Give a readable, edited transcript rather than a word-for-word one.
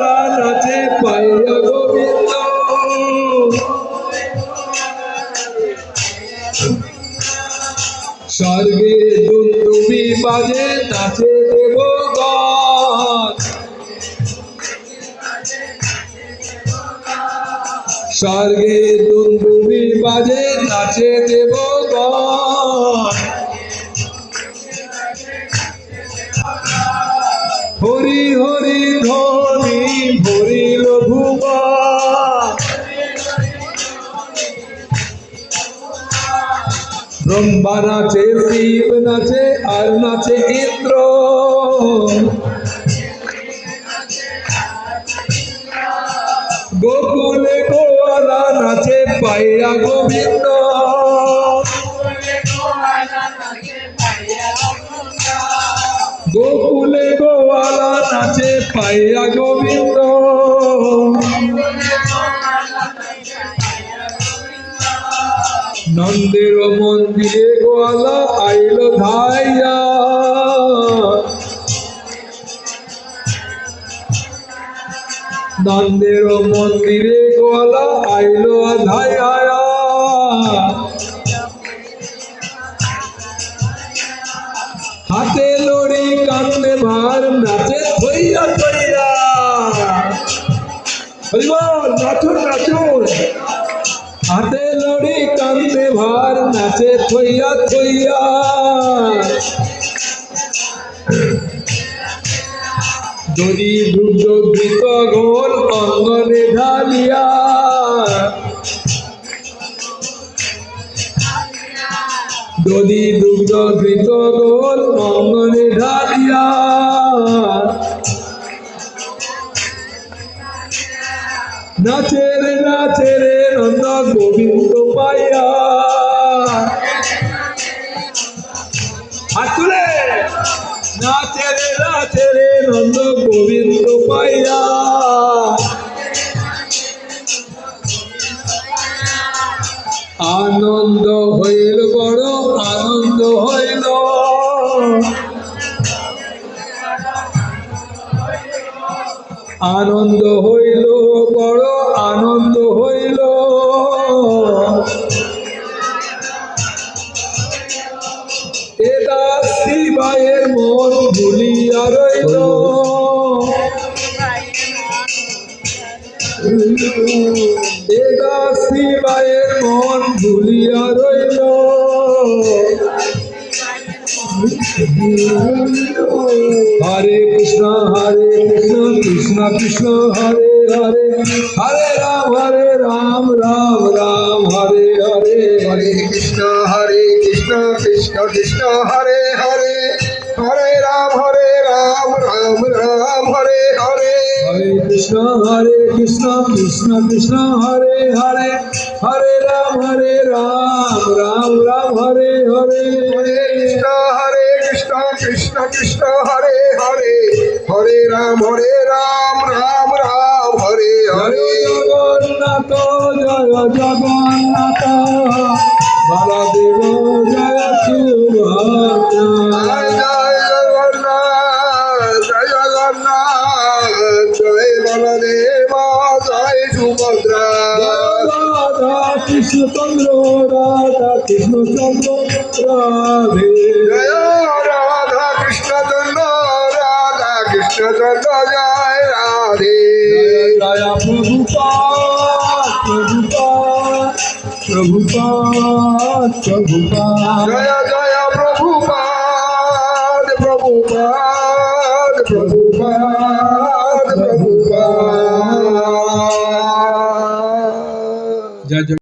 গোয়ালা নাচে পাইয়া গোবিন্দ স্বর্গে দুন্দুবি বাজে নাচে দেবগণ স্বর্গে দুন্দুবি বাজে নাচে দেবগণ হরি হরি ধ্বনি ভরিল ভুবন ব্রহ্মা নাচে শিব নাচে আর নাচে ইন্দ্র গোকুলে গোয়ালা নাচে পাইয়া গোবিন্দ গোকুলে গোয়ালা নাচে পাইয়া গোবিন্দ নন্দের মন্দিরে গোয়ালা আইল ধাইয়া নন্দের মন্দিরে গোয়ালা আইল ধাইয়া হাতে লড়ি কান্দে ভার নাচে থইয়া থইয়া নাচুন নাচুন হাতে লড়ি কান্দে ভার নাচে থইয়া থইয়া দড়ি দুর্য ধৃত গোল অঙ্গনে ঢালিয়া দড়ি দুর্য ধৃত গোল অঙ্গনে ঢালিয়া নাচে রে নন্দ গোবিন্দ পাইয়া হাত তুলে নাচে রে নন্দ গোবিন্দ পাইয়া আনন্দ হইল বড় আনন্দ হইল আনন্দ হইল বড় আনন্দ হইল এ দাসী বায়ের মন ভুলিয়া রইল এ দাসী বায়ের মন ভুলিয়া রইল হরে কৃষ্ণ কৃষ্ণ কৃষ্ণ হরে হরে হরে রাম রাম রাম হরে হরে হরে কৃষ্ণ কৃষ্ণ কৃষ্ণ হরে হরে হরে রাম রাম রাম হরে হরে হরে কৃষ্ণ কৃষ্ণ কৃষ্ণ হরে হরে হরে রাম রাম রাম হরে হরে হরে কৃষ্ণ কৃষ্ণ কৃষ্ণ হরে হরে হরে রাম রাম রাম হরে হরে জগন্নাথ জয় জগন্নাথ বলদেব জয় সুভদ্রা জয় জগন্নাথ জয় বলদেব জয় সুভদ্রা রাধা কৃষ্ণচন্দ্র রাধা কৃষ্ণচন্দ্র রাধে জয় রাধা কৃষ্ণচন্দ্র জয় রাধে জয় প্রভুপাদ জয় জয়